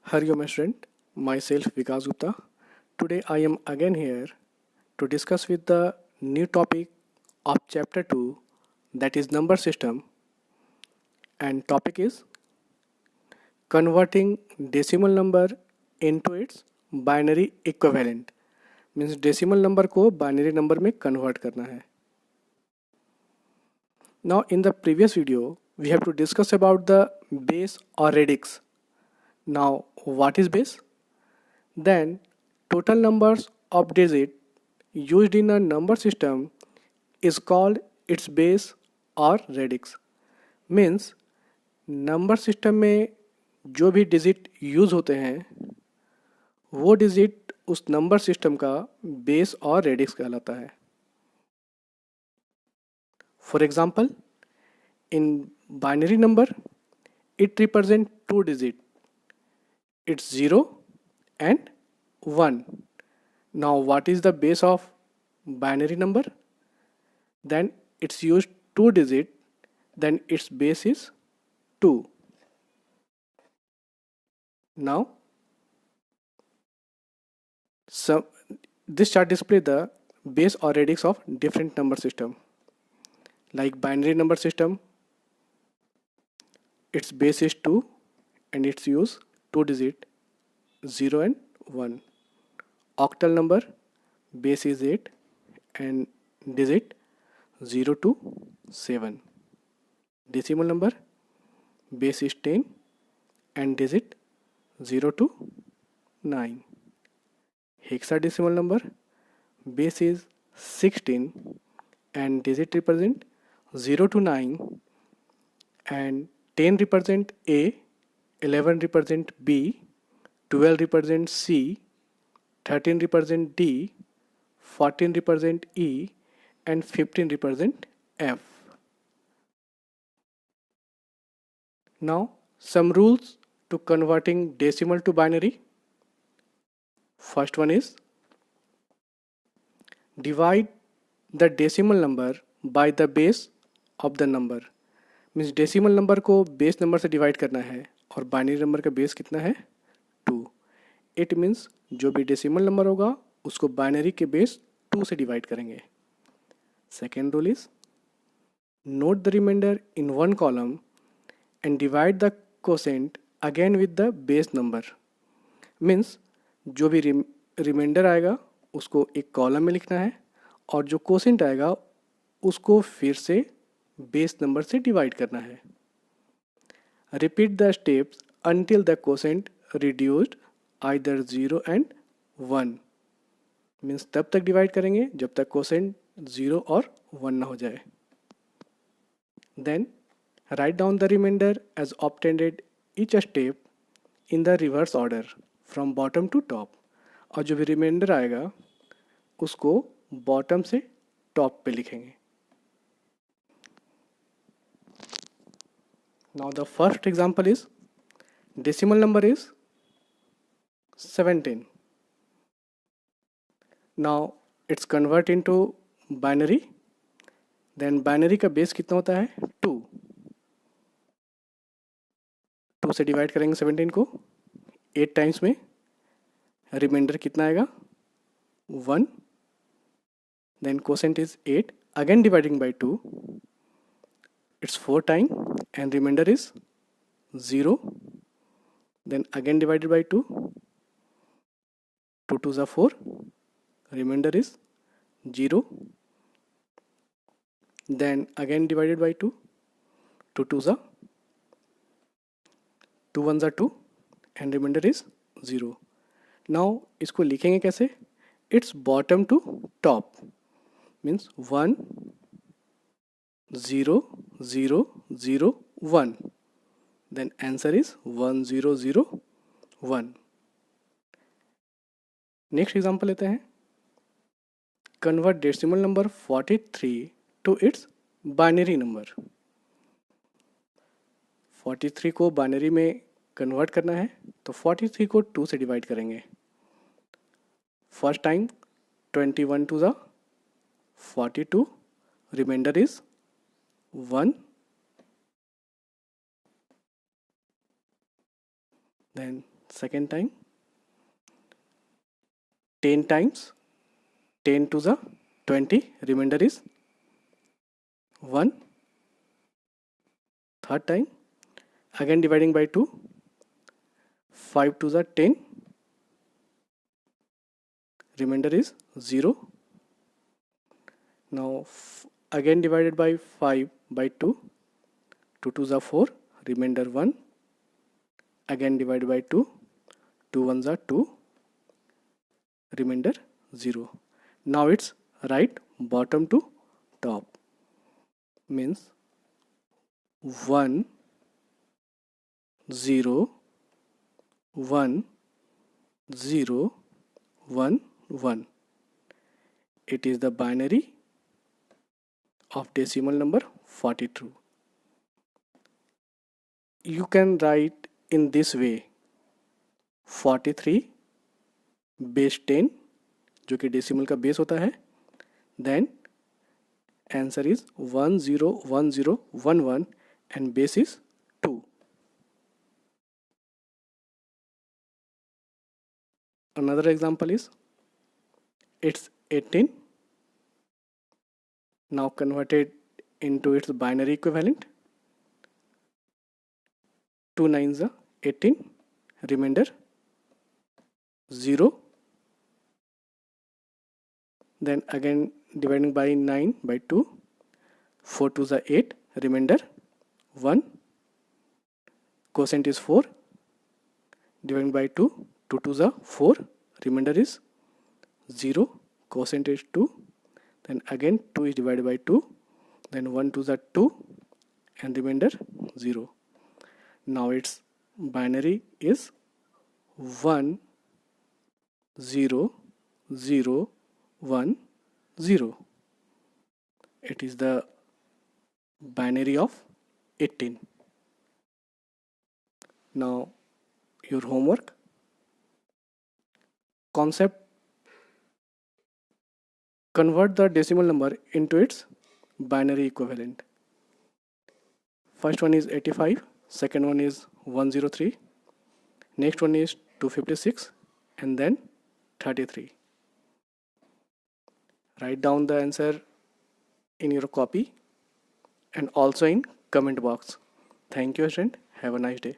Hari Om student, myself Vikas Gupta. Today I am again here to discuss with the new topic of chapter 2, that is number system, and topic is converting decimal number into its binary equivalent. Means decimal number को binary number में convert करना है. Now in the previous video we have to discuss about the base or radix. Now what is base? Then total numbers of digit used in a number system is called its base or radix. Means number system में जो भी digit use होते हैं वो digit उस number system का base और radix कहलाता है. For example in binary number it represent two digit, it's 0 and 1. Now what is the base of binary number? Then it's used 2 digit, then its base is 2. Now this chart display the base or radix of different number system. Like binary number system, its base is 2 and its use 2 digit 0 and 1. Octal number base is 8 and digit 0 to 7. Decimal number base is 10 and digit 0 to 9. Hexadecimal number base is 16 and digit represent 0 to 9 and 10 represent A, 11 represent B, 12 represent C, 13 represent D, 14 represent E and 15 represent F. Now some rules to converting decimal to binary. First one is divide the decimal number by the base of the number. Means decimal number को base number से divide करना है और binary number का base कितना है 2. It means जो भी डेसिमल नंबर होगा उसको बाइनरी के बेस 2 से डिवाइड करेंगे. Second rule is note the remainder in one column and divide the quotient again with the base number. Means जो भी रिमाइंडर आएगा उसको एक कॉलम में लिखना है और जो कोसेंट आएगा उसको फिर से बेस नंबर से डिवाइड करना है. Repeat the steps until the quotient reduced either 0 and 1. Means तब तक डिवाइड करेंगे जब तक कोसेंट 0 और 1 ना हो जाए. Then write down the remainder as obtained each step in the reverse order from bottom to top. और जो भी रिमाइंडर आएगा उसको बॉटम से टॉप पे लिखेंगे. Now the first example is decimal number is 17. Now it's convert into binary. Then binary का base कितना होता है 2. 2 से डिवाइड करेंगे 17 को 8 टाइम्स में. रिमाइंडर कितना आएगा 1. Then quotient is 8. Again dividing by 2. It's 4 times and remainder is 0. Then again divided by 2. 2 2s are 4. Remainder is 0. Then again divided by 2. 2 2s are 2 1s are 2 and remainder is 0. Now इसको लिखेंगे कैसे? It's bottom to top. Means 1 0 0 0 1. Then answer is 1 0 0 1. Next example लेते हैं. Convert decimal number 43 to its binary number. 43 को binary में convert करना है तो 43 को 2 से डिवाइड करेंगे. First time 21 to the 42. Remainder is 1. Then second time 10 times 10 to the 20, remainder is 1. Third time again dividing by 2, 5 to the 10, remainder is 0. Now again divided by 5 by 2, 2 to the 4, remainder 1. Again divided by 2, 2 ones are 2, remainder 0. Now it's right bottom to top, means 1 0 1 0 1 1. It is the binary of decimal number 42. You can write in this way 43 base 10 जो कि decimal का base होता है, then answer is 101011 and base is 2. Another example is it's 18 now converted into its binary equivalent. 2 nines are 18, remainder 0. Then again dividing by 9 by 2, 4 2s are 8, remainder 1. Quotient is 4, dividing by 2, 2 2s are 4, remainder is 0. Quotient is 2. Then again 2 is divided by 2, then 1 2s are 2 and remainder 0. Now its binary is 1 0 0 1 0. It is the binary of 18. Now your homework: concept, convert the decimal number into its binary equivalent. First one is 85, second one is 103, next one is 256 and then 33. Write down the answer in your copy and also in comment box. Thank you, student. Have a nice day.